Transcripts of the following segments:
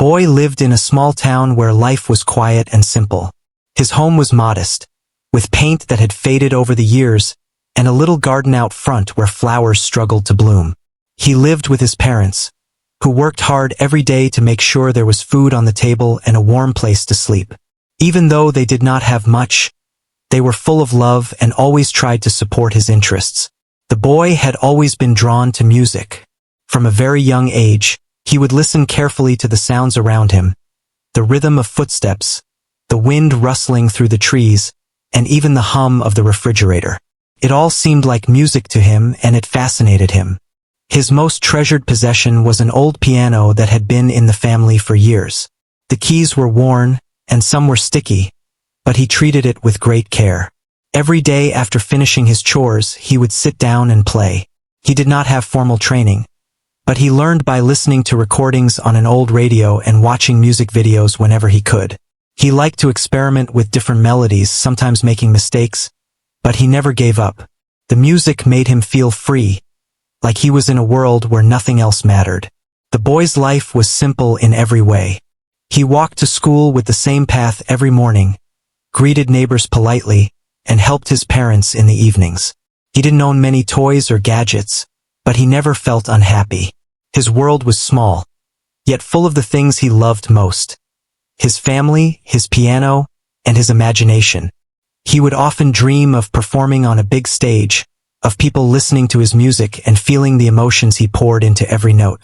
boy lived in a small town where life was quiet and simple. His home was modest, with paint that had faded over the years, and a little garden out front where flowers struggled to bloom. He lived with his parents, who worked hard every day to make sure there was food on the table and a warm place to sleep. Even though they did not have much, they were full of love and always tried to support his interests. The boy had always been drawn to music. From a very young age, he would listen carefully to the sounds around him, the rhythm of footsteps, the wind rustling through the trees, and even the hum of the refrigerator. It all seemed like music to him, and it fascinated him. His most treasured possession was an old piano that had been in the family for years. The keys were worn, and some were sticky, but he treated it with great care. Every day after finishing his chores, he would sit down and play. He did not have formal training, but he learned by listening to recordings on an old radio and watching music videos whenever he could. He liked to experiment with different melodies, sometimes making mistakes, but he never gave up. The music made him feel free, like he was in a world where nothing else mattered. The boy's life was simple in every way. He walked to school with the same path every morning, greeted neighbors politely, and helped his parents in the evenings. He didn't own many toys or gadgets, but he never felt unhappy. His world was small, yet full of the things he loved most: his family, his piano, and his imagination. He would often dream of performing on a big stage, of people listening to his music and feeling the emotions he poured into every note.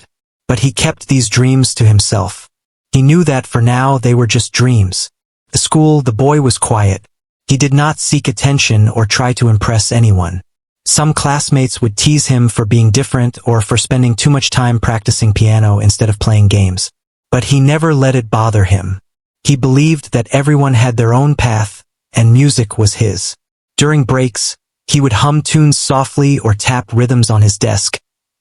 But he kept these dreams to himself. He knew that for now they were just dreams. At school, the boy was quiet. He did not seek attention or try to impress anyone. Some classmates would tease him for being different or for spending too much time practicing piano instead of playing games. But he never let it bother him. He believed that everyone had their own path, and music was his. During breaks, he would hum tunes softly or tap rhythms on his desk,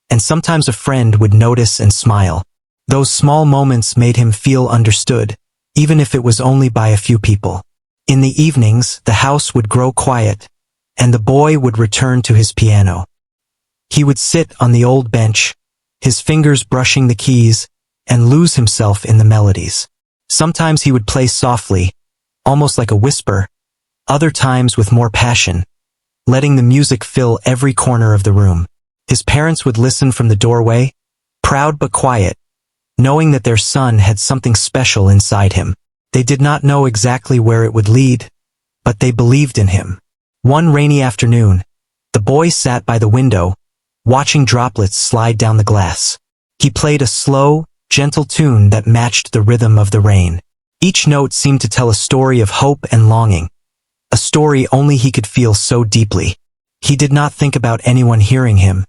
and sometimes a friend would notice and smile. Those small moments made him feel understood, even if it was only by a few people. In the evenings, the house would grow quiet, and the boy would return to his piano. He would sit on the old bench, his fingers brushing the keys, and lose himself in the melodies. Sometimes he would play softly, almost like a whisper, other times with more passion, letting the music fill every corner of the room. His parents would listen from the doorway, proud but quiet, knowing that their son had something special inside him. They did not know exactly where it would lead, but they believed in him. One rainy afternoon, the boy sat by the window, watching droplets slide down the glass. He played a slow, gentle tune that matched the rhythm of the rain. Each note seemed to tell a story of hope and longing, a story only he could feel so deeply. He did not think about anyone hearing him.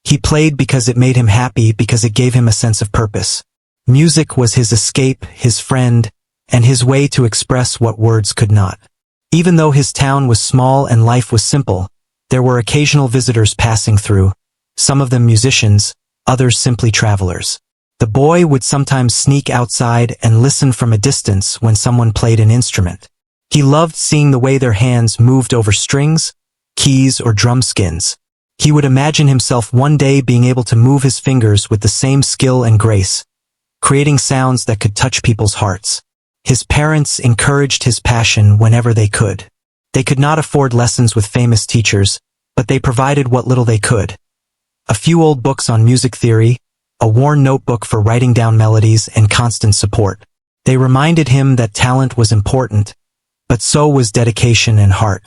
He played because it made him happy, because it gave him a sense of purpose. Music was his escape, his friend, and his way to express what words could not. Even though his town was small and life was simple, there were occasional visitors passing through, some of them musicians, others simply travelers. The boy would sometimes sneak outside and listen from a distance when someone played an instrument. He loved seeing the way their hands moved over strings, keys, or drum skins. He would imagine himself one day being able to move his fingers with the same skill and grace, creating sounds that could touch people's hearts. His parents encouraged his passion whenever they could. They could not afford lessons with famous teachers, but they provided what little they could. A few old books on music theory, a worn notebook for writing down melodies, and constant support. They reminded him that talent was important, but so was dedication and heart.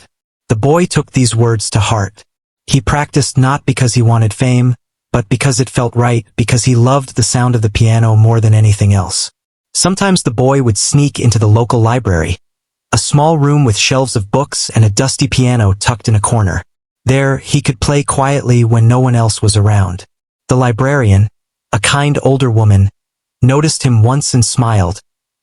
The boy took these words to heart. He practiced not because he wanted fame, but because it felt right, because he loved the sound of the piano more than anything else. Sometimes the boy would sneak into the local library, a small room with shelves of books and a dusty piano tucked in a corner. There, he could play quietly when no one else was around. The librarian, a kind older woman, noticed him once and smiled,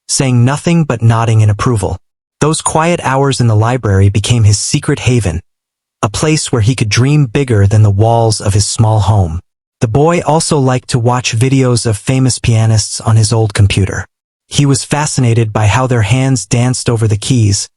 saying nothing but nodding in approval. Those quiet hours in the library became his secret haven, a place where he could dream bigger than the walls of his small home. The boy also liked to watch videos of famous pianists on his old computer. He was fascinated by how their hands danced over the keys,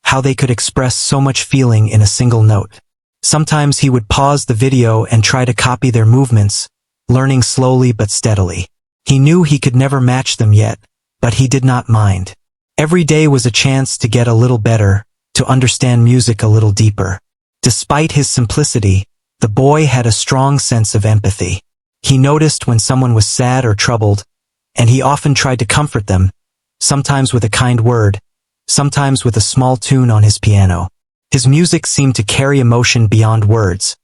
how they could express so much feeling in a single note. Sometimes he would pause the video and try to copy their movements, learning slowly but steadily. He knew he could never match them yet, but he did not mind. Every day was a chance to get a little better, to understand music a little deeper. Despite his simplicity, the boy had a strong sense of empathy. He noticed when someone was sad or troubled, and he often tried to comfort them, sometimes with a kind word, sometimes with a small tune on his piano. His music seemed to carry emotion beyond words,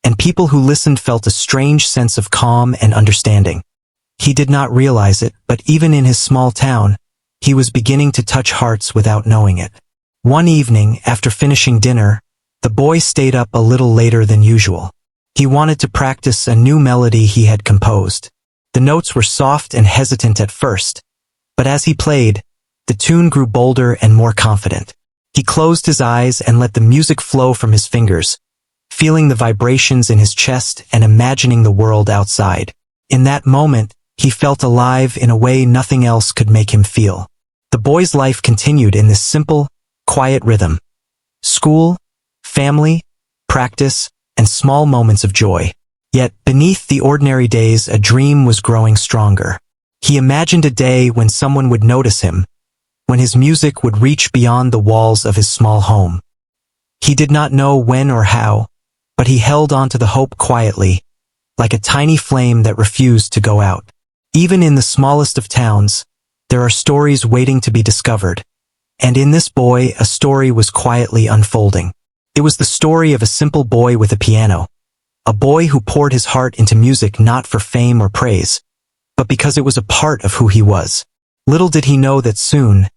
and people who listened felt a strange sense of calm and understanding. He did not realize it, but even in his small town, he was beginning to touch hearts without knowing it. One evening, after finishing dinner, the boy stayed up a little later than usual. He wanted to practice a new melody he had composed. The notes were soft and hesitant at first, but as he played, the tune grew bolder and more confident. He closed his eyes and let the music flow from his fingers, feeling the vibrations in his chest and imagining the world outside. In that moment, he felt alive in a way nothing else could make him feel. The boy's life continued in this simple, quiet rhythm. School, family, practice, and small moments of joy. Yet, beneath the ordinary days, a dream was growing stronger. He imagined a day when someone would notice him, when his music would reach beyond the walls of his small home. He did not know when or how, but he held on to the hope quietly, like a tiny flame that refused to go out. Even in the smallest of towns, there are stories waiting to be discovered, and in this boy a story was quietly unfolding. It was the story of a simple boy with a piano, a boy who poured his heart into music not for fame or praise, but because it was a part of who he was. Little did he know that soon,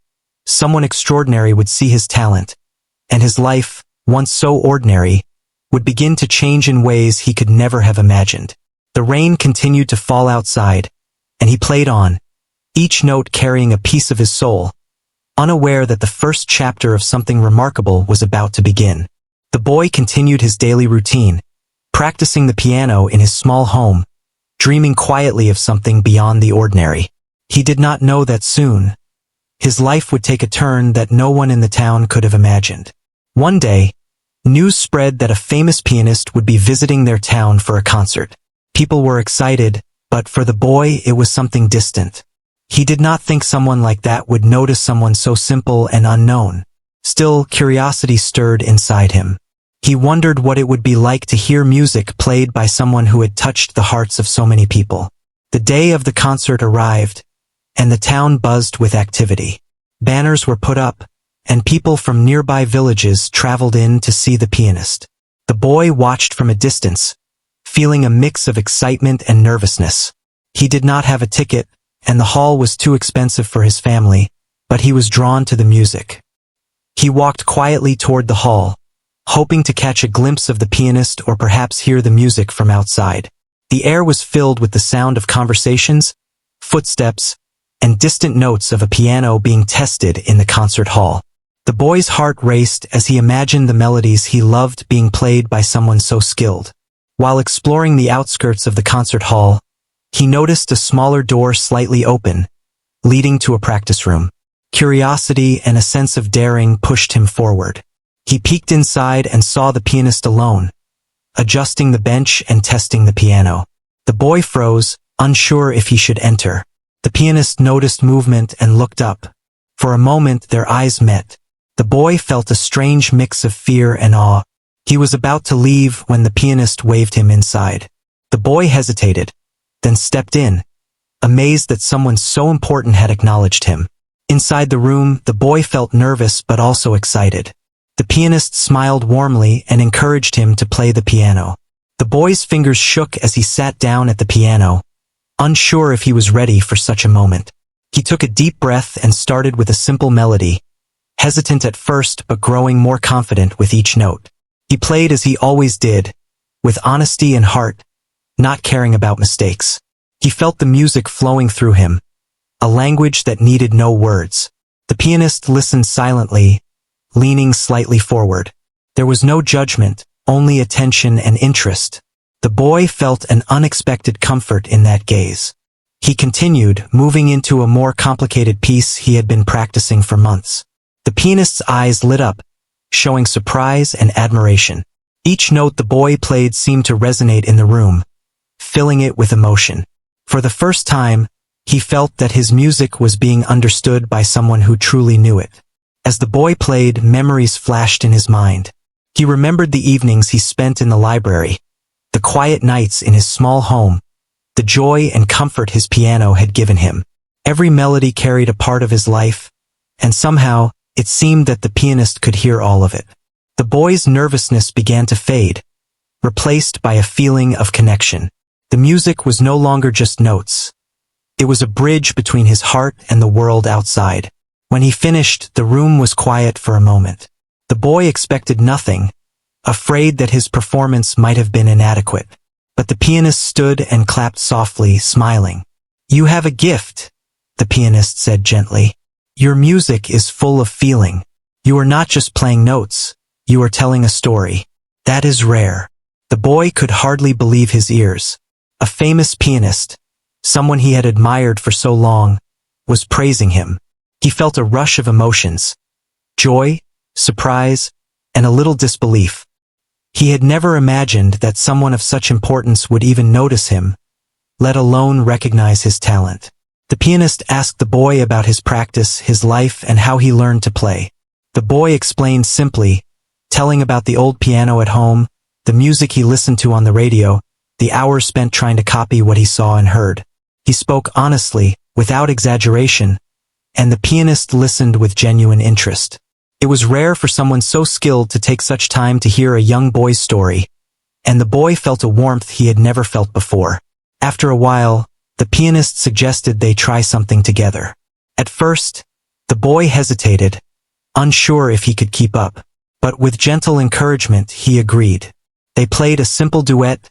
someone extraordinary would see his talent, and his life, once so ordinary, would begin to change in ways he could never have imagined. The rain continued to fall outside, and he played on, each note carrying a piece of his soul, unaware that the first chapter of something remarkable was about to begin. The boy continued his daily routine, practicing the piano in his small home, dreaming quietly of something beyond the ordinary. He did not know that soon, his life would take a turn that no one in the town could have imagined. One day, news spread that a famous pianist would be visiting their town for a concert. People were excited, but for the boy it was something distant. He did not think someone like that would notice someone so simple and unknown. Still, curiosity stirred inside him. He wondered what it would be like to hear music played by someone who had touched the hearts of so many people. The day of the concert arrived, and the town buzzed with activity. Banners were put up, and people from nearby villages traveled in to see the pianist. The boy watched from a distance, feeling a mix of excitement and nervousness. He did not have a ticket, and the hall was too expensive for his family, but he was drawn to the music. He walked quietly toward the hall, hoping to catch a glimpse of the pianist or perhaps hear the music from outside. The air was filled with the sound of conversations, footsteps, and distant notes of a piano being tested in the concert hall. The boy's heart raced as he imagined the melodies he loved being played by someone so skilled. While exploring the outskirts of the concert hall, he noticed a smaller door slightly open, leading to a practice room. Curiosity and a sense of daring pushed him forward. He peeked inside and saw the pianist alone, adjusting the bench and testing the piano. The boy froze, unsure if he should enter. The pianist noticed movement and looked up. For a moment their eyes met. The boy felt a strange mix of fear and awe. He was about to leave when the pianist waved him inside. The boy hesitated, then stepped in, amazed that someone so important had acknowledged him. Inside the room, the boy felt nervous but also excited. The pianist smiled warmly and encouraged him to play the piano. The boy's fingers shook as he sat down at the piano, unsure if he was ready for such a moment. He took a deep breath and started with a simple melody, hesitant at first but growing more confident with each note. He played as he always did, with honesty and heart, not caring about mistakes. He felt the music flowing through him, a language that needed no words. The pianist listened silently, leaning slightly forward. There was no judgment, only attention and interest. The boy felt an unexpected comfort in that gaze. He continued, moving into a more complicated piece he had been practicing for months. The pianist's eyes lit up, showing surprise and admiration. Each note the boy played seemed to resonate in the room, filling it with emotion. For the first time, He felt that his music was being understood by someone who truly knew it. As the boy played, memories flashed in his mind. He remembered the evenings he spent in the library, the quiet nights in his small home, the joy and comfort his piano had given him. Every melody carried a part of his life, and somehow, it seemed that the pianist could hear all of it. The boy's nervousness began to fade, replaced by a feeling of connection. The music was no longer just notes. It was a bridge between his heart and the world outside. When he finished, the room was quiet for a moment. The boy expected nothing, afraid that his performance might have been inadequate. But the pianist stood and clapped softly, smiling. "You have a gift," the pianist said gently. "Your music is full of feeling. You are not just playing notes, you are telling a story. That is rare." The boy could hardly believe his ears. A famous pianist, someone he had admired for so long, was praising him. He felt a rush of emotions: joy, surprise, and a little disbelief. He had never imagined that someone of such importance would even notice him, let alone recognize his talent. The pianist asked the boy about his practice, his life, and how he learned to play. The boy explained simply, telling about the old piano at home, the music he listened to on the radio, the hours spent trying to copy what he saw and heard. He spoke honestly, without exaggeration, and the pianist listened with genuine interest. It was rare for someone so skilled to take such time to hear a young boy's story, and the boy felt a warmth he had never felt before. After a while, the pianist suggested they try something together. At first, the boy hesitated, unsure if he could keep up, but with gentle encouragement he agreed. They played a simple duet,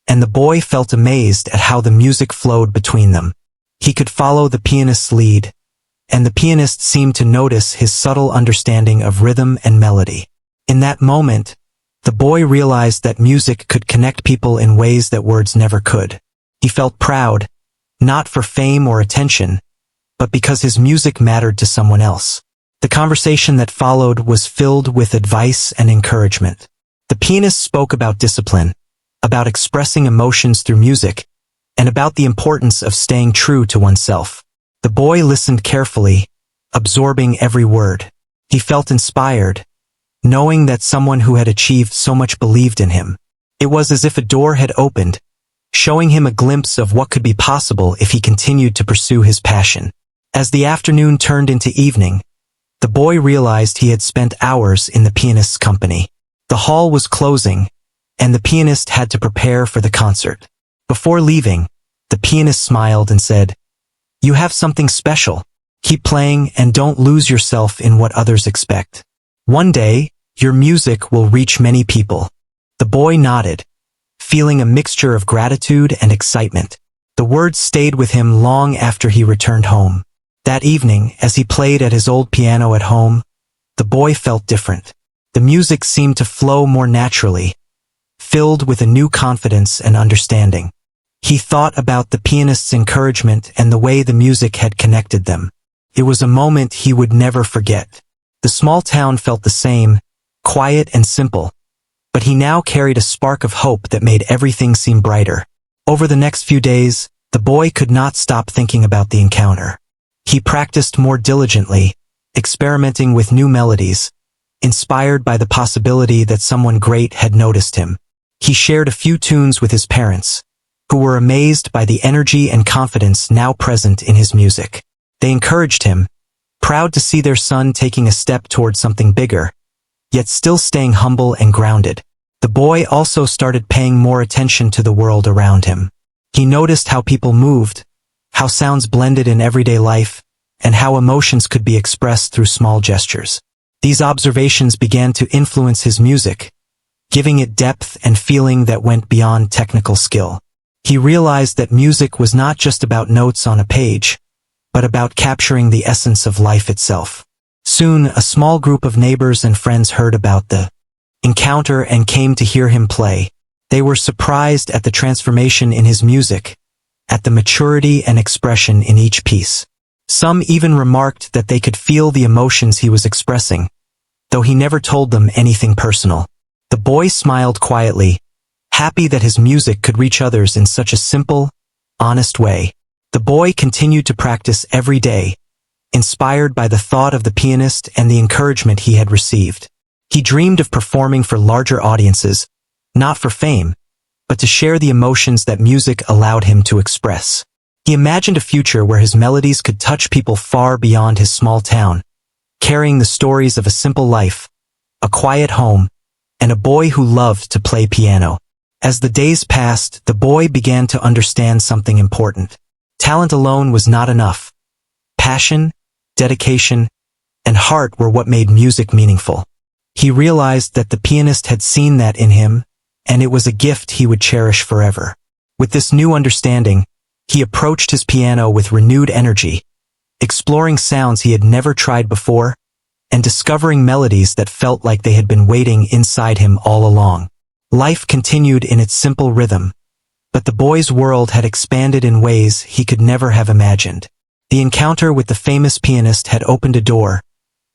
and the boy felt amazed at how the music flowed between them. He could follow the pianist's lead, and the pianist seemed to notice his subtle understanding of rhythm and melody. In that moment, the boy realized that music could connect people in ways that words never could. He felt proud, not for fame or attention, but because his music mattered to someone else. The conversation that followed was filled with advice and encouragement. The pianist spoke about discipline, about expressing emotions through music, and about the importance of staying true to oneself. The boy listened carefully, absorbing every word. He felt inspired, knowing that someone who had achieved so much believed in him. It was as if a door had opened, showing him a glimpse of what could be possible if he continued to pursue his passion. As the afternoon turned into evening, the boy realized he had spent hours in the pianist's company. The hall was closing, and the pianist had to prepare for the concert. Before leaving, the pianist smiled and said, "You have something special. Keep playing and don't lose yourself in what others expect. One day, your music will reach many people." The boy nodded, feeling a mixture of gratitude and excitement. The words stayed with him long after he returned home. That evening, as he played at his old piano at home, the boy felt different. The music seemed to flow more naturally, filled with a new confidence and understanding. He thought about the pianist's encouragement and the way the music had connected them. It was a moment he would never forget. The small town felt the same, quiet and simple, but he now carried a spark of hope that made everything seem brighter. Over the next few days, the boy could not stop thinking about the encounter. He practiced more diligently, experimenting with new melodies, inspired by the possibility that someone great had noticed him. He shared a few tunes with his parents, who were amazed by the energy and confidence now present in his music. They encouraged him, proud to see their son taking a step toward something bigger, yet still staying humble and grounded. The boy also started paying more attention to the world around him. He noticed how people moved, how sounds blended in everyday life, and how emotions could be expressed through small gestures. These observations began to influence his music, giving it depth and feeling that went beyond technical skill. He realized that music was not just about notes on a page, but about capturing the essence of life itself. Soon, a small group of neighbors and friends heard about the encounter and came to hear him play. They were surprised at the transformation in his music, at the maturity and expression in each piece. Some even remarked that they could feel the emotions he was expressing, though he never told them anything personal. The boy smiled quietly, happy that his music could reach others in such a simple, honest way. The boy continued to practice every day, inspired by the thought of the pianist and the encouragement he had received. He dreamed of performing for larger audiences, not for fame, but to share the emotions that music allowed him to express. He imagined a future where his melodies could touch people far beyond his small town, carrying the stories of a simple life, a quiet home, and a boy who loved to play piano. As the days passed, the boy began to understand something important. Talent alone was not enough. Passion, dedication, and heart were what made music meaningful. He realized that the pianist had seen that in him, and it was a gift he would cherish forever. With this new understanding, he approached his piano with renewed energy, exploring sounds he had never tried before, and discovering melodies that felt like they had been waiting inside him all along. Life continued in its simple rhythm, but the boy's world had expanded in ways he could never have imagined. The encounter with the famous pianist had opened a door,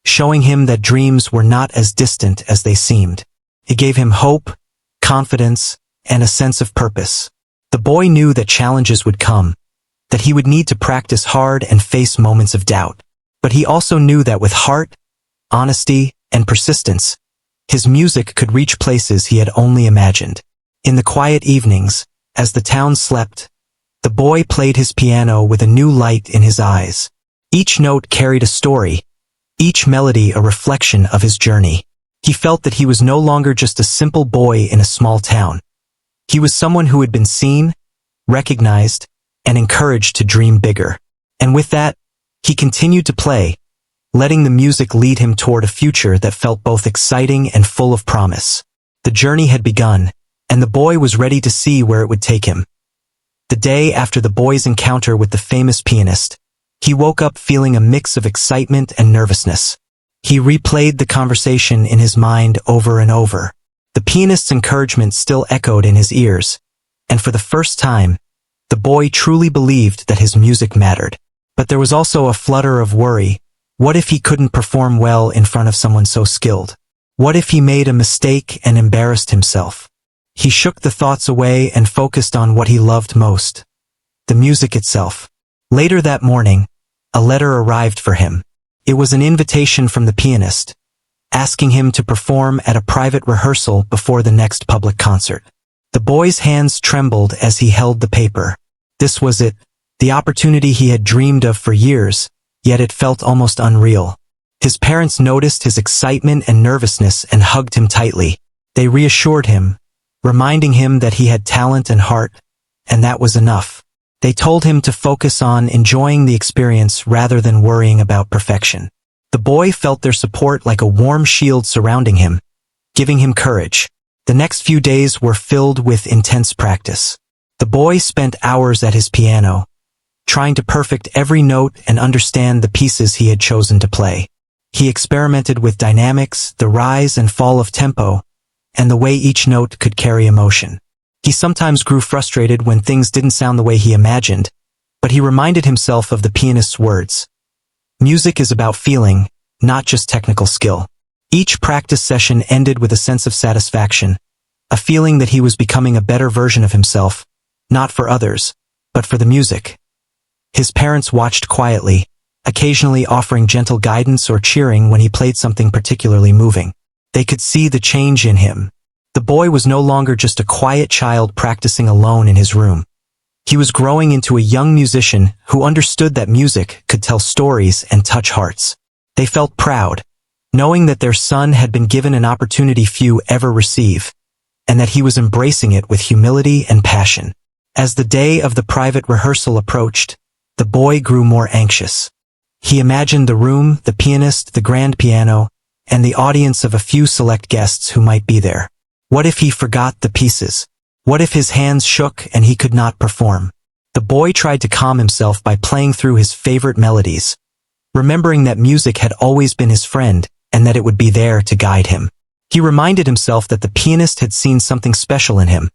showing him that dreams were not as distant as they seemed. It gave him hope, confidence, and a sense of purpose. The boy knew that challenges would come, that he would need to practice hard and face moments of doubt. But he also knew that with heart, honesty, and persistence, his music could reach places he had only imagined. In the quiet evenings, as the town slept, the boy played his piano with a new light in his eyes. Each note carried a story, each melody a reflection of his journey. He felt that he was no longer just a simple boy in a small town. He was someone who had been seen, recognized, and encouraged to dream bigger. And with that, he continued to play, letting the music lead him toward a future that felt both exciting and full of promise. The journey had begun, and the boy was ready to see where it would take him. The day after the boy's encounter with the famous pianist, he woke up feeling a mix of excitement and nervousness. He replayed the conversation in his mind over and over. The pianist's encouragement still echoed in his ears, and for the first time, the boy truly believed that his music mattered. But there was also a flutter of worry. What if he couldn't perform well in front of someone so skilled? What if he made a mistake and embarrassed himself? He shook the thoughts away and focused on what he loved most, the music itself. Later that morning, a letter arrived for him. It was an invitation from the pianist, asking him to perform at a private rehearsal before the next public concert. The boy's hands trembled as he held the paper. This was it, the opportunity he had dreamed of for years, yet it felt almost unreal. His parents noticed his excitement and nervousness and hugged him tightly. They reassured him, reminding him that he had talent and heart, and that was enough. They told him to focus on enjoying the experience rather than worrying about perfection. The boy felt their support like a warm shield surrounding him, giving him courage. The next few days were filled with intense practice. The boy spent hours at his piano, trying to perfect every note and understand the pieces he had chosen to play. He experimented with dynamics, the rise and fall of tempo, and the way each note could carry emotion. He sometimes grew frustrated when things didn't sound the way he imagined, but he reminded himself of the pianist's words. Music is about feeling, not just technical skill. Each practice session ended with a sense of satisfaction, a feeling that he was becoming a better version of himself, not for others, but for the music. His parents watched quietly, occasionally offering gentle guidance or cheering when he played something particularly moving. They could see the change in him. The boy was no longer just a quiet child practicing alone in his room. He was growing into a young musician who understood that music could tell stories and touch hearts. They felt proud, knowing that their son had been given an opportunity few ever receive, and that he was embracing it with humility and passion. As the day of the private rehearsal approached, the boy grew more anxious. He imagined the room, the pianist, the grand piano, and the audience of a few select guests who might be there. What if he forgot the pieces? What if his hands shook and he could not perform? The boy tried to calm himself by playing through his favorite melodies, remembering that music had always been his friend and that it would be there to guide him. He reminded himself that the pianist had seen something special in him,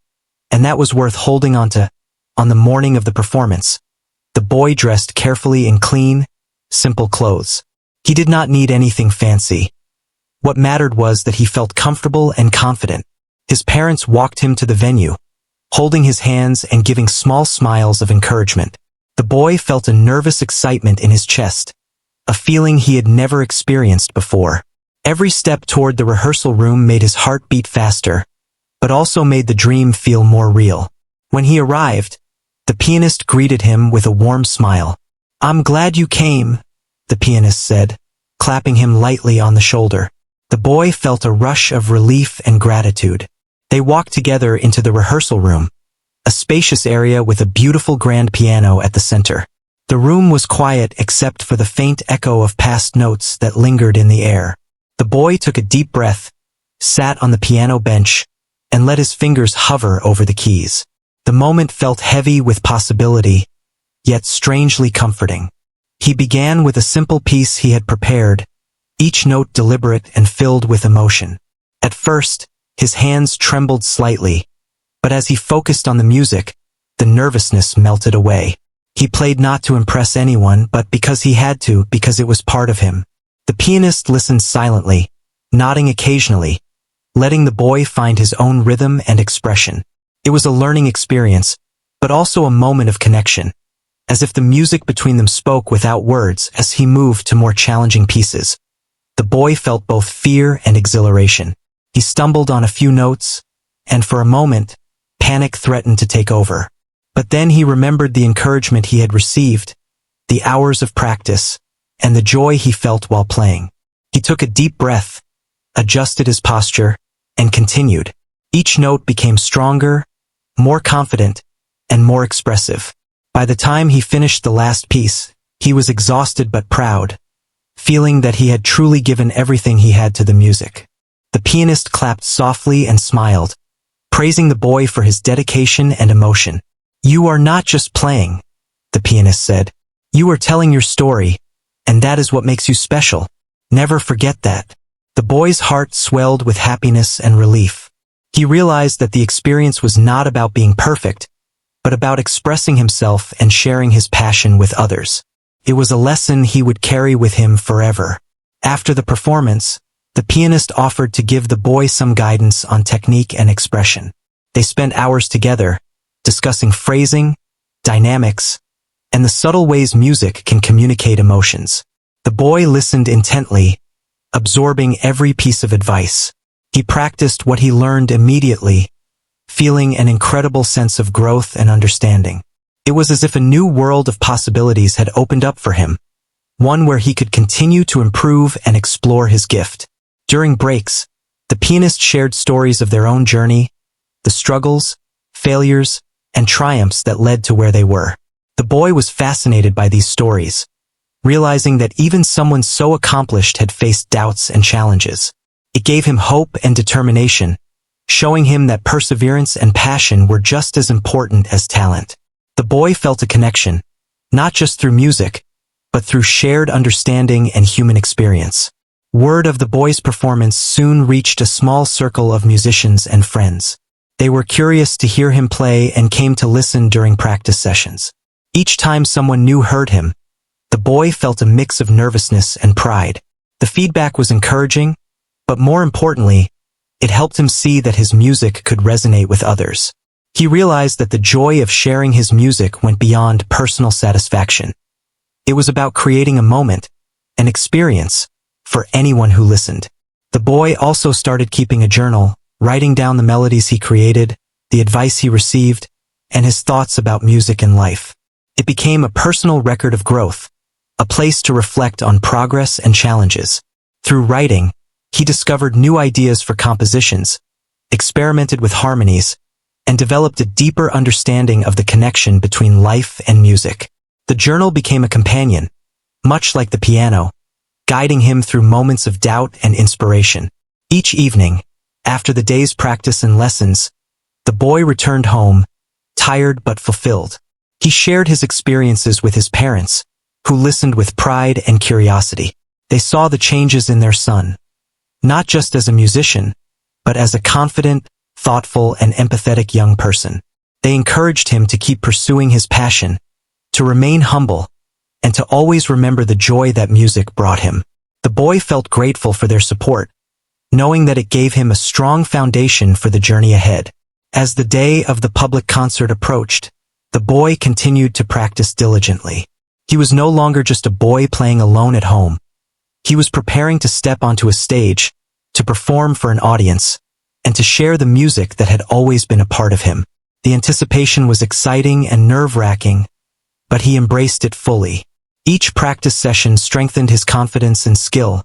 and that was worth holding on to. On the morning of the performance, the boy dressed carefully in clean, simple clothes. He did not need anything fancy. What mattered was that he felt comfortable and confident. His parents walked him to the venue, holding his hands and giving small smiles of encouragement. The boy felt a nervous excitement in his chest, a feeling he had never experienced before. Every step toward the rehearsal room made his heart beat faster, but also made the dream feel more real. When he arrived, the pianist greeted him with a warm smile. "I'm glad you came," the pianist said, clapping him lightly on the shoulder. The boy felt a rush of relief and gratitude. They walked together into the rehearsal room, a spacious area with a beautiful grand piano at the center. The room was quiet except for the faint echo of past notes that lingered in the air. The boy took a deep breath, sat on the piano bench, and let his fingers hover over the keys. The moment felt heavy with possibility, yet strangely comforting. He began with a simple piece he had prepared, each note deliberate and filled with emotion. At first, his hands trembled slightly, but as he focused on the music, the nervousness melted away. He played not to impress anyone, but because he had to, because it was part of him. The pianist listened silently, nodding occasionally, letting the boy find his own rhythm and expression. It was a learning experience, but also a moment of connection, as if the music between them spoke without words as he moved to more challenging pieces. The boy felt both fear and exhilaration. He stumbled on a few notes, and for a moment, panic threatened to take over. But then he remembered the encouragement he had received, the hours of practice, and the joy he felt while playing. He took a deep breath, adjusted his posture, and continued. Each note became stronger, more confident, and more expressive. By the time he finished the last piece, he was exhausted but proud, feeling that he had truly given everything he had to the music. The pianist clapped softly and smiled, praising the boy for his dedication and emotion. "You are not just playing," the pianist said. "You are telling your story, and that is what makes you special. Never forget that." The boy's heart swelled with happiness and relief. He realized that the experience was not about being perfect, but about expressing himself and sharing his passion with others. It was a lesson he would carry with him forever. After the performance, the pianist offered to give the boy some guidance on technique and expression. They spent hours together, discussing phrasing, dynamics, and the subtle ways music can communicate emotions. The boy listened intently, absorbing every piece of advice. He practiced what he learned immediately, feeling an incredible sense of growth and understanding. It was as if a new world of possibilities had opened up for him, one where he could continue to improve and explore his gift. During breaks, the pianist shared stories of their own journey, the struggles, failures, and triumphs that led to where they were. The boy was fascinated by these stories, realizing that even someone so accomplished had faced doubts and challenges. It gave him hope and determination, showing him that perseverance and passion were just as important as talent. The boy felt a connection, not just through music, but through shared understanding and human experience. Word of the boy's performance soon reached a small circle of musicians and friends. They were curious to hear him play and came to listen during practice sessions. Each time someone new heard him, the boy felt a mix of nervousness and pride. The feedback was encouraging, but more importantly, it helped him see that his music could resonate with others. He realized that the joy of sharing his music went beyond personal satisfaction. It was about creating a moment, an experience, for anyone who listened. The boy also started keeping a journal, writing down the melodies he created, the advice he received, and his thoughts about music and life. It became a personal record of growth, a place to reflect on progress and challenges. Through writing, he discovered new ideas for compositions, experimented with harmonies, and developed a deeper understanding of the connection between life and music. The journal became a companion, much like the piano, guiding him through moments of doubt and inspiration. Each evening, after the day's practice and lessons, the boy returned home, tired but fulfilled. He shared his experiences with his parents, who listened with pride and curiosity. They saw the changes in their son, not just as a musician, but as a confident, thoughtful, and empathetic young person. They encouraged him to keep pursuing his passion, to remain humble, and to always remember the joy that music brought him. The boy felt grateful for their support, knowing that it gave him a strong foundation for the journey ahead. As the day of the public concert approached, the boy continued to practice diligently. He was no longer just a boy playing alone at home. He was preparing to step onto a stage, to perform for an audience, and to share the music that had always been a part of him. The anticipation was exciting and nerve-wracking, but he embraced it fully. Each practice session strengthened his confidence and skill,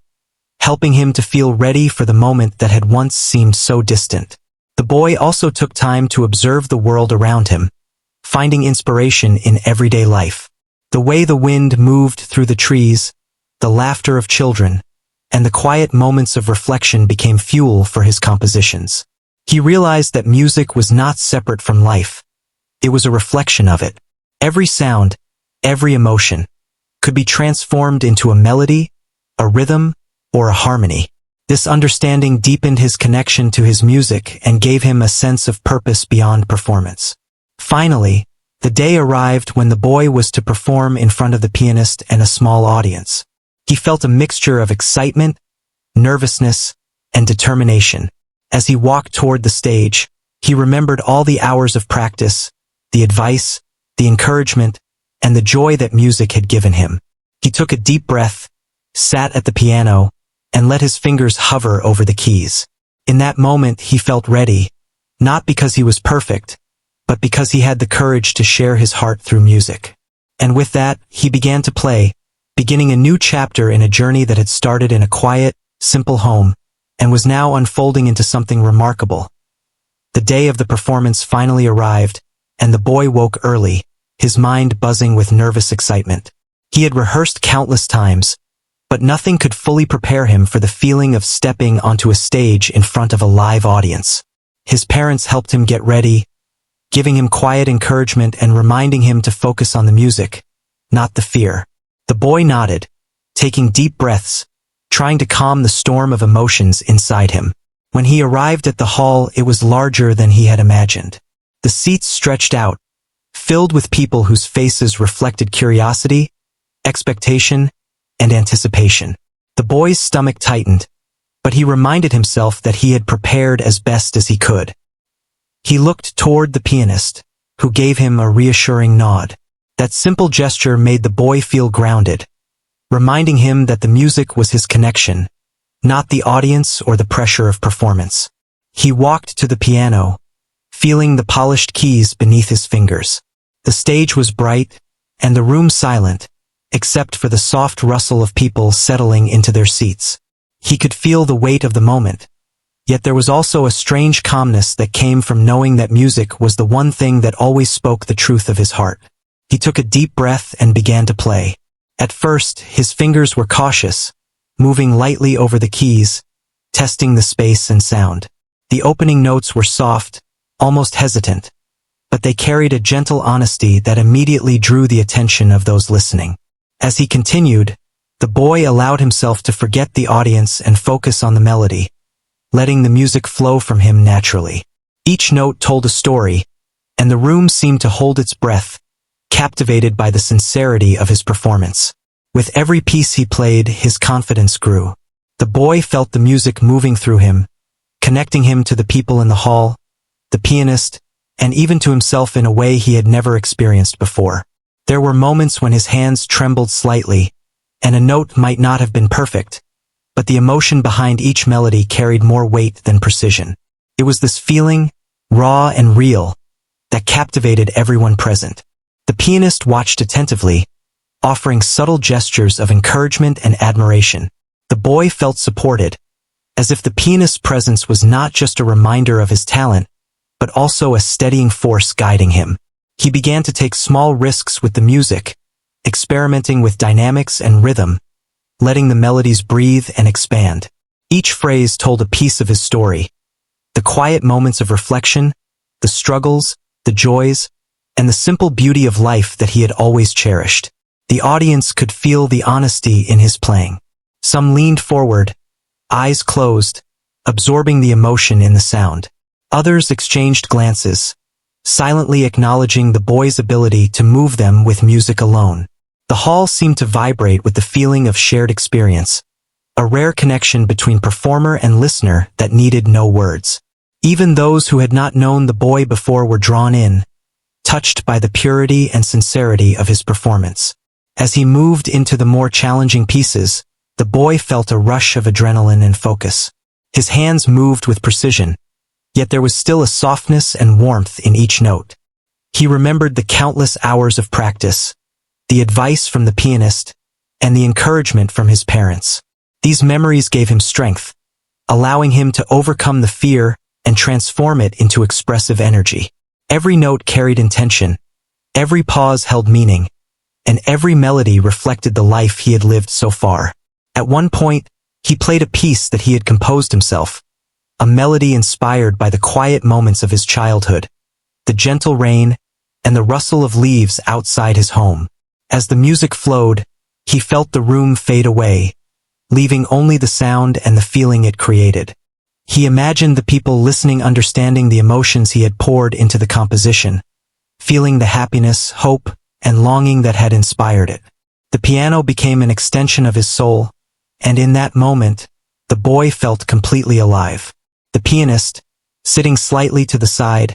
helping him to feel ready for the moment that had once seemed so distant. The boy also took time to observe the world around him, finding inspiration in everyday life. The way the wind moved through the trees, the laughter of children, and the quiet moments of reflection became fuel for his compositions. He realized that music was not separate from life. It was a reflection of it. Every sound, every emotion, could be transformed into a melody, a rhythm, or a harmony. This understanding deepened his connection to his music and gave him a sense of purpose beyond performance. Finally, the day arrived when the boy was to perform in front of the pianist and a small audience. He felt a mixture of excitement, nervousness, and determination. As he walked toward the stage, he remembered all the hours of practice, the advice, the encouragement, and the joy that music had given him. He took a deep breath, sat at the piano, and let his fingers hover over the keys. In that moment, he felt ready, not because he was perfect, but because he had the courage to share his heart through music. And with that, he began to play, beginning a new chapter in a journey that had started in a quiet, simple home, and was now unfolding into something remarkable. The day of the performance finally arrived, and the boy woke early, his mind buzzing with nervous excitement. He had rehearsed countless times, but nothing could fully prepare him for the feeling of stepping onto a stage in front of a live audience. His parents helped him get ready, giving him quiet encouragement and reminding him to focus on the music, not the fear. The boy nodded, taking deep breaths, trying to calm the storm of emotions inside him. When he arrived at the hall, it was larger than he had imagined. The seats stretched out, filled with people whose faces reflected curiosity, expectation, and anticipation. The boy's stomach tightened, but he reminded himself that he had prepared as best as he could. He looked toward the pianist, who gave him a reassuring nod. That simple gesture made the boy feel grounded, reminding him that the music was his connection, not the audience or the pressure of performance. He walked to the piano, feeling the polished keys beneath his fingers. The stage was bright, and the room silent, except for the soft rustle of people settling into their seats. He could feel the weight of the moment, yet there was also a strange calmness that came from knowing that music was the one thing that always spoke the truth of his heart. He took a deep breath and began to play. At first, his fingers were cautious, moving lightly over the keys, testing the space and sound. The opening notes were soft, almost hesitant, but they carried a gentle honesty that immediately drew the attention of those listening. As he continued, the boy allowed himself to forget the audience and focus on the melody, letting the music flow from him naturally. Each note told a story, and the room seemed to hold its breath, captivated by the sincerity of his performance. With every piece he played, his confidence grew. The boy felt the music moving through him, connecting him to the people in the hall, the pianist, and even to himself in a way he had never experienced before. There were moments when his hands trembled slightly, and a note might not have been perfect, but the emotion behind each melody carried more weight than precision. It was this feeling, raw and real, that captivated everyone present. The pianist watched attentively, offering subtle gestures of encouragement and admiration. The boy felt supported, as if the pianist's presence was not just a reminder of his talent, but also a steadying force guiding him. He began to take small risks with the music, experimenting with dynamics and rhythm, letting the melodies breathe and expand. Each phrase told a piece of his story. The quiet moments of reflection, the struggles, the joys, and the simple beauty of life that he had always cherished. The audience could feel the honesty in his playing. Some leaned forward, eyes closed, absorbing the emotion in the sound. Others exchanged glances, silently acknowledging the boy's ability to move them with music alone. The hall seemed to vibrate with the feeling of shared experience, a rare connection between performer and listener that needed no words. Even those who had not known the boy before were drawn in, touched by the purity and sincerity of his performance. As he moved into the more challenging pieces, the boy felt a rush of adrenaline and focus. His hands moved with precision, yet there was still a softness and warmth in each note. He remembered the countless hours of practice, the advice from the pianist, and the encouragement from his parents. These memories gave him strength, allowing him to overcome the fear and transform it into expressive energy. Every note carried intention, every pause held meaning, and every melody reflected the life he had lived so far. At one point, he played a piece that he had composed himself, a melody inspired by the quiet moments of his childhood, the gentle rain, and the rustle of leaves outside his home. As the music flowed, he felt the room fade away, leaving only the sound and the feeling it created. He imagined the people listening understanding the emotions he had poured into the composition, feeling the happiness, hope, and longing that had inspired it. The piano became an extension of his soul, and in that moment, the boy felt completely alive. The pianist, sitting slightly to the side,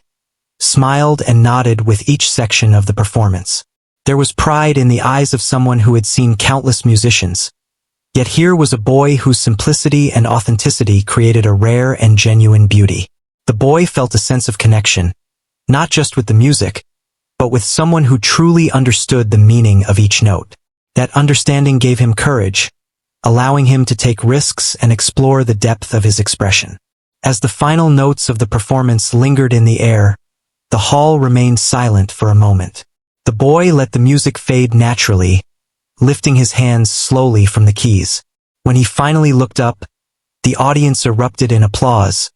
smiled and nodded with each section of the performance. There was pride in the eyes of someone who had seen countless musicians. Yet here was a boy whose simplicity and authenticity created a rare and genuine beauty. The boy felt a sense of connection, not just with the music, but with someone who truly understood the meaning of each note. That understanding gave him courage, allowing him to take risks and explore the depth of his expression. As the final notes of the performance lingered in the air, the hall remained silent for a moment. The boy let the music fade naturally, lifting his hands slowly from the keys. When he finally looked up, the audience erupted in applause,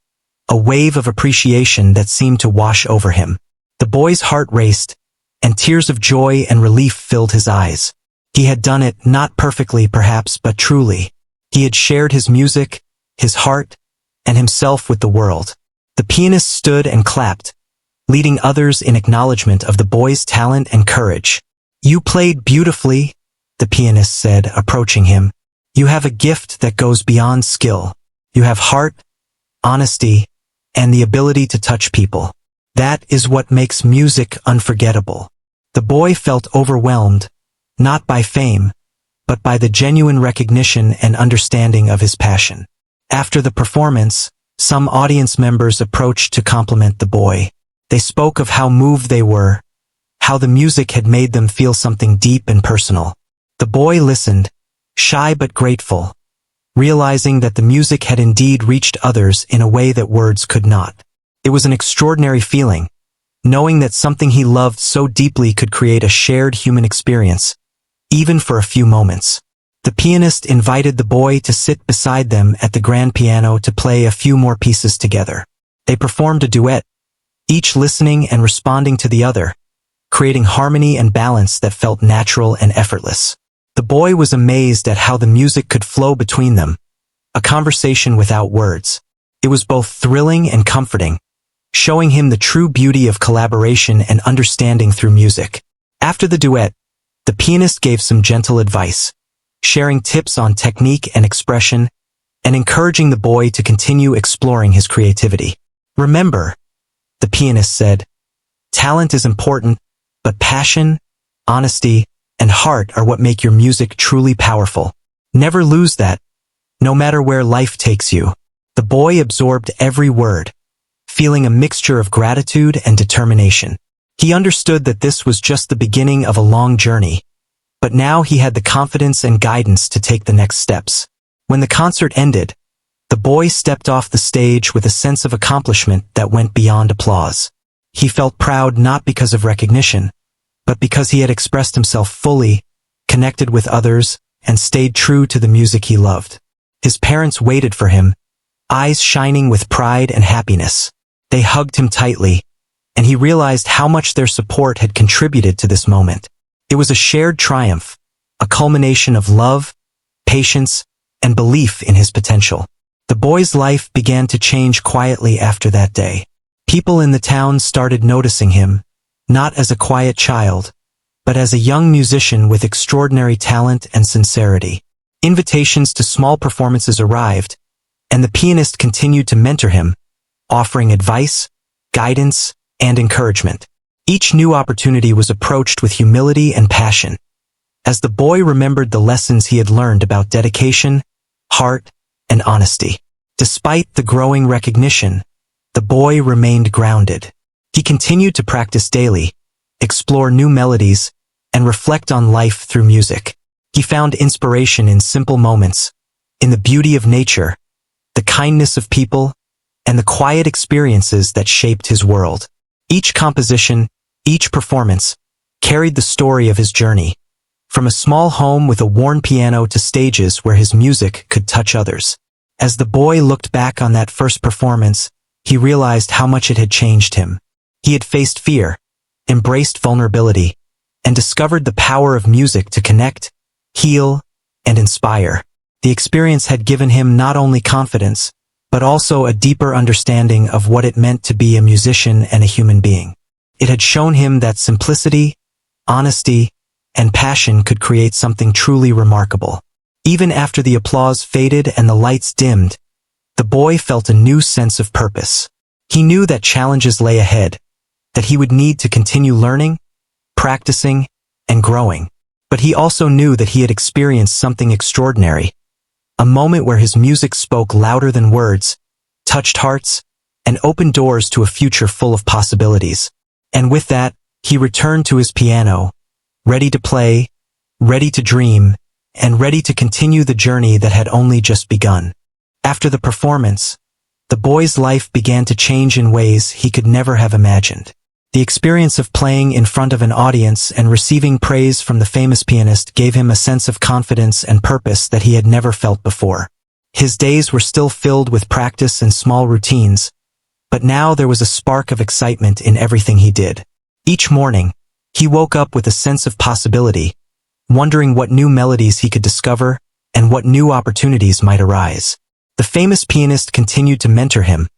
a wave of appreciation that seemed to wash over him. The boy's heart raced, and tears of joy and relief filled his eyes. He had done it not perfectly perhaps, but truly. He had shared his music, his heart, and himself with the world. The pianist stood and clapped, leading others in acknowledgement of the boy's talent and courage. "You played beautifully," the pianist said, approaching him. "You have a gift that goes beyond skill. You have heart, honesty, and the ability to touch people. That is what makes music unforgettable." The boy felt overwhelmed, not by fame, but by the genuine recognition and understanding of his passion. After the performance, some audience members approached to compliment the boy. They spoke of how moved they were, how the music had made them feel something deep and personal. The boy listened, shy but grateful, realizing that the music had indeed reached others in a way that words could not. It was an extraordinary feeling, knowing that something he loved so deeply could create a shared human experience, even for a few moments. The pianist invited the boy to sit beside them at the grand piano to play a few more pieces together. They performed a duet, each listening and responding to the other, creating harmony and balance that felt natural and effortless. The boy was amazed at how the music could flow between them, a conversation without words. It was both thrilling and comforting, showing him the true beauty of collaboration and understanding through music. After the duet, the pianist gave some gentle advice, sharing tips on technique and expression, and encouraging the boy to continue exploring his creativity. "Remember," the pianist said, "talent is important, but passion, honesty, and heart are what make your music truly powerful. Never lose that, no matter where life takes you." The boy absorbed every word, feeling a mixture of gratitude and determination. He understood that this was just the beginning of a long journey, but now he had the confidence and guidance to take the next steps. When the concert ended, the boy stepped off the stage with a sense of accomplishment that went beyond applause. He felt proud not because of recognition, but because he had expressed himself fully, connected with others, and stayed true to the music he loved. His parents waited for him, eyes shining with pride and happiness. They hugged him tightly, and he realized how much their support had contributed to this moment. It was a shared triumph, a culmination of love, patience, and belief in his potential. The boy's life began to change quietly after that day. People in the town started noticing him, not as a quiet child, but as a young musician with extraordinary talent and sincerity. Invitations to small performances arrived, and the pianist continued to mentor him, offering advice, guidance, and encouragement. Each new opportunity was approached with humility and passion. As the boy remembered the lessons he had learned about dedication, heart, and honesty. Despite the growing recognition, the boy remained grounded. He continued to practice daily, explore new melodies, and reflect on life through music. He found inspiration in simple moments, in the beauty of nature, the kindness of people, and the quiet experiences that shaped his world. Each composition, each performance, carried the story of his journey, from a small home with a worn piano to stages where his music could touch others. As the boy looked back on that first performance, he realized how much it had changed him. He had faced fear, embraced vulnerability, and discovered the power of music to connect, heal, and inspire. The experience had given him not only confidence, but also a deeper understanding of what it meant to be a musician and a human being. It had shown him that simplicity, honesty, and passion could create something truly remarkable. Even after the applause faded and the lights dimmed, the boy felt a new sense of purpose. He knew that challenges lay ahead, that he would need to continue learning, practicing, and growing. But he also knew that he had experienced something extraordinary, a moment where his music spoke louder than words, touched hearts, and opened doors to a future full of possibilities. And with that, he returned to his piano, ready to play, ready to dream, and ready to continue the journey that had only just begun. After the performance, the boy's life began to change in ways he could never have imagined. The experience of playing in front of an audience and receiving praise from the famous pianist gave him a sense of confidence and purpose that he had never felt before. His days were still filled with practice and small routines, but now there was a spark of excitement in everything he did. Each morning, he woke up with a sense of possibility, wondering what new melodies he could discover and what new opportunities might arise. The famous pianist continued to mentor him,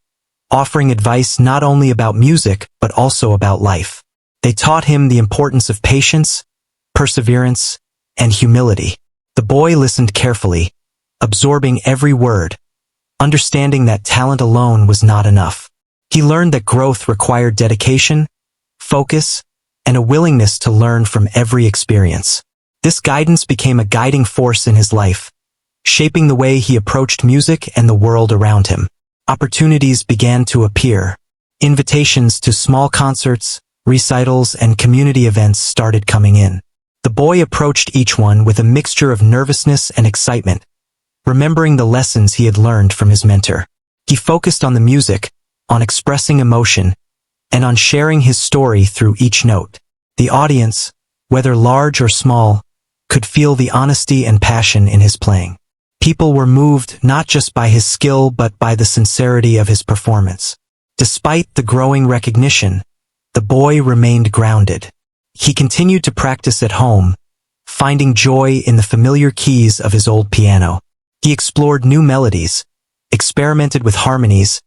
offering advice not only about music but also about life. They taught him the importance of patience, perseverance, and humility. The boy listened carefully, absorbing every word, understanding that talent alone was not enough. He learned that growth required dedication, focus, and a willingness to learn from every experience. This guidance became a guiding force in his life, shaping the way he approached music and the world around him. Opportunities began to appear. Invitations to small concerts, recitals, and community events started coming in. The boy approached each one with a mixture of nervousness and excitement, remembering the lessons he had learned from his mentor. He focused on the music, on expressing emotion, and on sharing his story through each note. The audience, whether large or small, could feel the honesty and passion in his playing. People were moved not just by his skill but by the sincerity of his performance. Despite the growing recognition, the boy remained grounded. He continued to practice at home, finding joy in the familiar keys of his old piano. He explored new melodies, experimented with harmonies,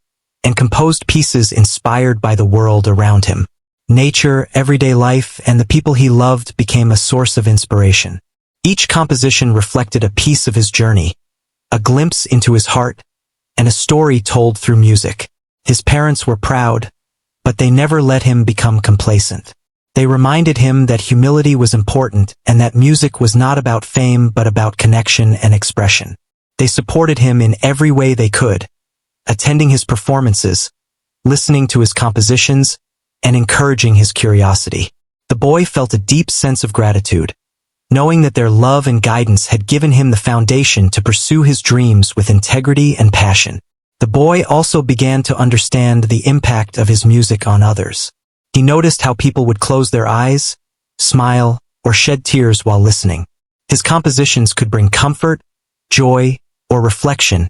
and composed pieces inspired by the world around him. Nature, everyday life, and the people he loved became a source of inspiration. Each composition reflected a piece of his journey, a glimpse into his heart, and a story told through music. His parents were proud, but they never let him become complacent. They reminded him that humility was important and that music was not about fame but about connection and expression. They supported him in every way they could, attending his performances, listening to his compositions, and encouraging his curiosity. The boy felt a deep sense of gratitude, knowing that their love and guidance had given him the foundation to pursue his dreams with integrity and passion. The boy also began to understand the impact of his music on others. He noticed how people would close their eyes, smile, or shed tears while listening. His compositions could bring comfort, joy, or reflection,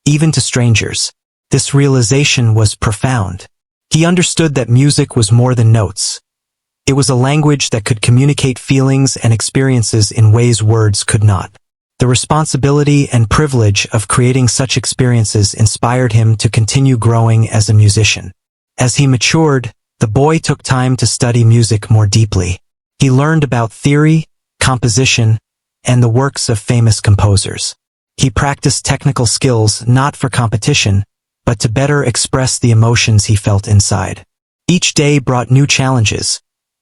even to strangers. This realization was profound. He understood that music was more than notes. It was a language that could communicate feelings and experiences in ways words could not. The responsibility and privilege of creating such experiences inspired him to continue growing as a musician. As he matured, the boy took time to study music more deeply. He learned about theory, composition, and the works of famous composers. He practiced technical skills not for competition, but to better express the emotions he felt inside. Each day brought new challenges,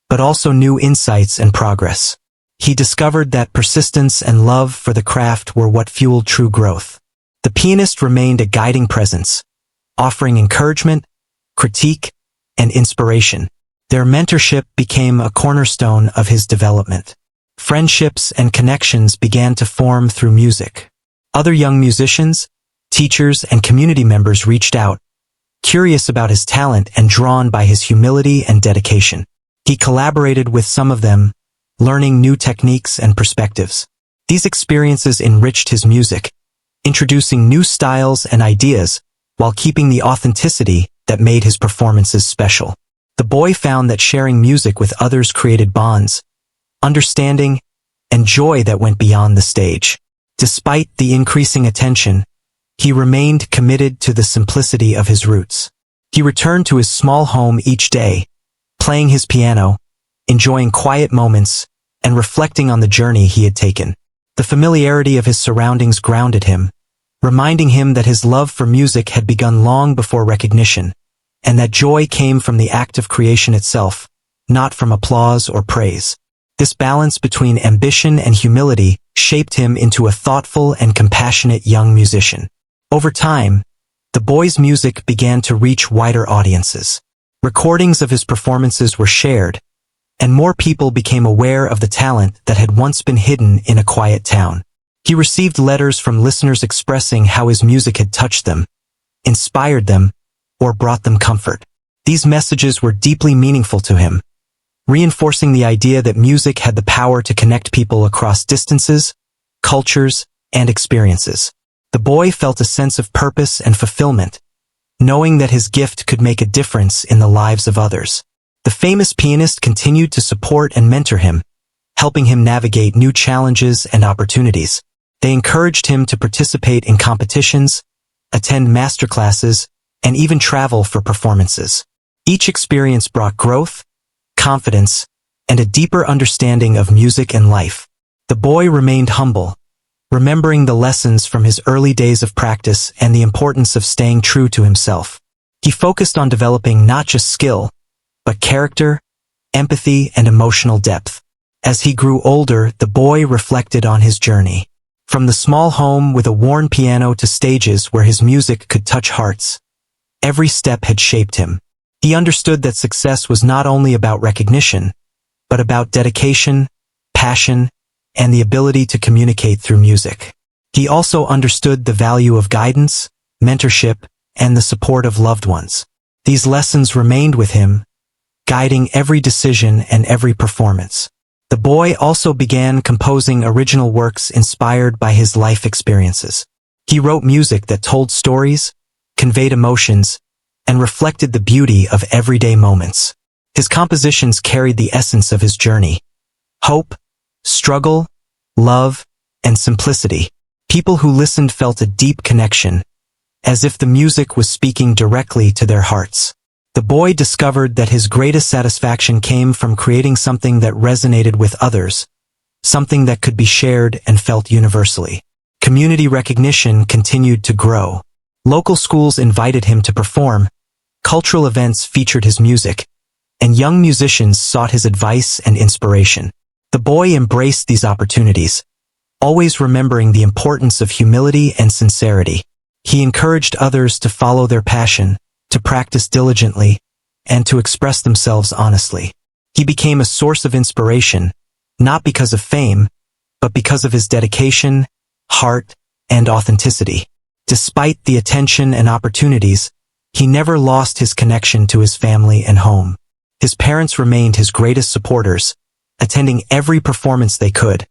but also new insights and progress. He discovered that persistence and love for the craft were what fueled true growth. The pianist remained a guiding presence, offering encouragement, critique, and inspiration. Their mentorship became a cornerstone of his development. Friendships and connections began to form through music. Other young musicians, teachers, and community members reached out, curious about his talent and drawn by his humility and dedication. He collaborated with some of them, learning new techniques and perspectives. These experiences enriched his music, introducing new styles and ideas while keeping the authenticity that made his performances special. The boy found that sharing music with others created bonds, understanding, and joy that went beyond the stage. Despite the increasing attention, he remained committed to the simplicity of his roots. He returned to his small home each day, playing his piano, enjoying quiet moments, and reflecting on the journey he had taken. The familiarity of his surroundings grounded him, reminding him that his love for music had begun long before recognition, and that joy came from the act of creation itself, not from applause or praise. This balance between ambition and humility shaped him into a thoughtful and compassionate young musician. Over time, the boy's music began to reach wider audiences. Recordings of his performances were shared, and more people became aware of the talent that had once been hidden in a quiet town. He received letters from listeners expressing how his music had touched them, inspired them, or brought them comfort. These messages were deeply meaningful to him, reinforcing the idea that music had the power to connect people across distances, cultures, and experiences. The boy felt a sense of purpose and fulfillment, knowing that his gift could make a difference in the lives of others. The famous pianist continued to support and mentor him, helping him navigate new challenges and opportunities. They encouraged him to participate in competitions, attend masterclasses, and even travel for performances. Each experience brought growth, confidence, and a deeper understanding of music and life. The boy remained humble, remembering the lessons from his early days of practice and the importance of staying true to himself. He focused on developing not just skill, but character, empathy, and emotional depth. As he grew older, the boy reflected on his journey. From the small home with a worn piano to stages where his music could touch hearts, every step had shaped him. He understood that success was not only about recognition, but about dedication, passion, and the ability to communicate through music. He also understood the value of guidance, mentorship, and the support of loved ones. These lessons remained with him, guiding every decision and every performance. The boy also began composing original works inspired by his life experiences. He wrote music that told stories, conveyed emotions, and reflected the beauty of everyday moments. His compositions carried the essence of his journey: hope, struggle, love, and simplicity. People who listened felt a deep connection, as if the music was speaking directly to their hearts. The boy discovered that his greatest satisfaction came from creating something that resonated with others, something that could be shared and felt universally. Community recognition continued to grow. Local schools invited him to perform, cultural events featured his music, and young musicians sought his advice and inspiration. The boy embraced these opportunities, always remembering the importance of humility and sincerity. He encouraged others to follow their passion, to practice diligently, and to express themselves honestly. He became a source of inspiration, not because of fame, but because of his dedication, heart, and authenticity. Despite the attention and opportunities, he never lost his connection to his family and home. His parents remained his greatest supporters, attending every performance they could,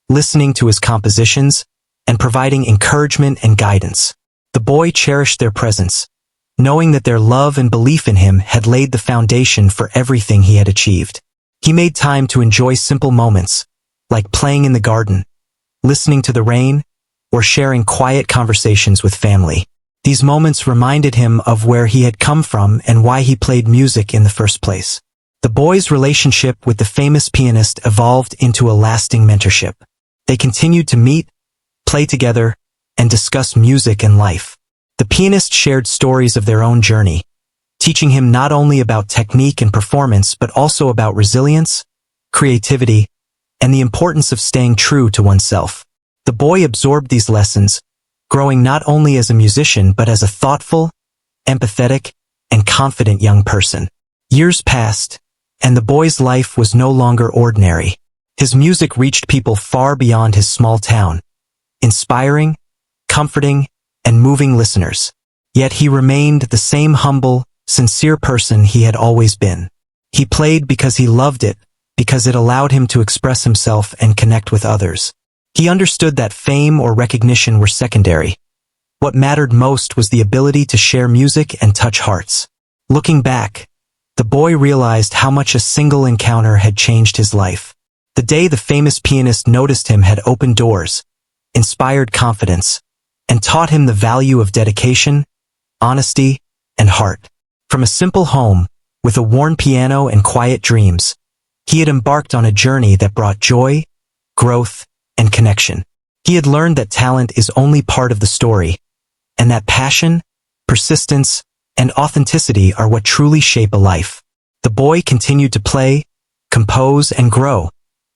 listening to his compositions, and providing encouragement and guidance. The boy cherished their presence, knowing that their love and belief in him had laid the foundation for everything he had achieved. He made time to enjoy simple moments, like playing in the garden, listening to the rain, or sharing quiet conversations with family. These moments reminded him of where he had come from and why he played music in the first place. The boy's relationship with the famous pianist evolved into a lasting mentorship. They continued to meet, play together, and discuss music and life. The pianist shared stories of their own journey, teaching him not only about technique and performance but also about resilience, creativity, and the importance of staying true to oneself. The boy absorbed these lessons, growing not only as a musician but as a thoughtful, empathetic, and confident young person. Years passed, and the boy's life was no longer ordinary. His music reached people far beyond his small town, inspiring, comforting, and moving listeners. Yet he remained the same humble, sincere person he had always been. He played because he loved it, because it allowed him to express himself and connect with others. He understood that fame or recognition were secondary. What mattered most was the ability to share music and touch hearts. Looking back, the boy realized how much a single encounter had changed his life. The day the famous pianist noticed him had opened doors, inspired confidence, and taught him the value of dedication, honesty, and heart. From a simple home, with a worn piano and quiet dreams, he had embarked on a journey that brought joy, growth, and connection. He had learned that talent is only part of the story, and that passion, persistence, and authenticity are what truly shape a life. The boy continued to play, compose, and grow,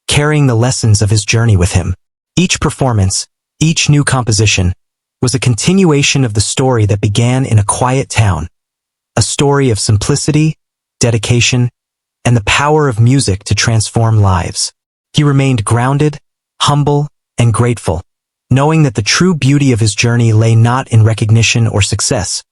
carrying the lessons of his journey with him. Each performance, each new composition, was a continuation of the story that began in a quiet town, a story of simplicity, dedication, and the power of music to transform lives. He remained grounded, humble, and grateful, knowing that the true beauty of his journey lay not in recognition or success,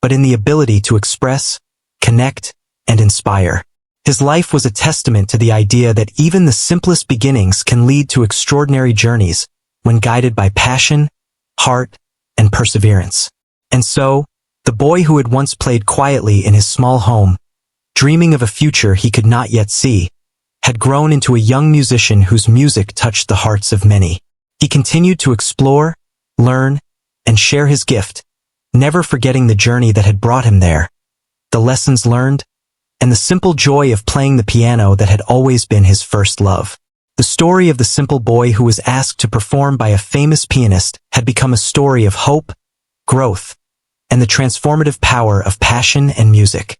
but in the ability to express, connect, and inspire. His life was a testament to the idea that even the simplest beginnings can lead to extraordinary journeys when guided by passion, heart, and perseverance. And so, the boy who had once played quietly in his small home, dreaming of a future he could not yet see, had grown into a young musician whose music touched the hearts of many. He continued to explore, learn, and share his gift, never forgetting the journey that had brought him there, the lessons learned, and the simple joy of playing the piano that had always been his first love. The story of the simple boy who was asked to perform by a famous pianist had become a story of hope, growth, and the transformative power of passion and music.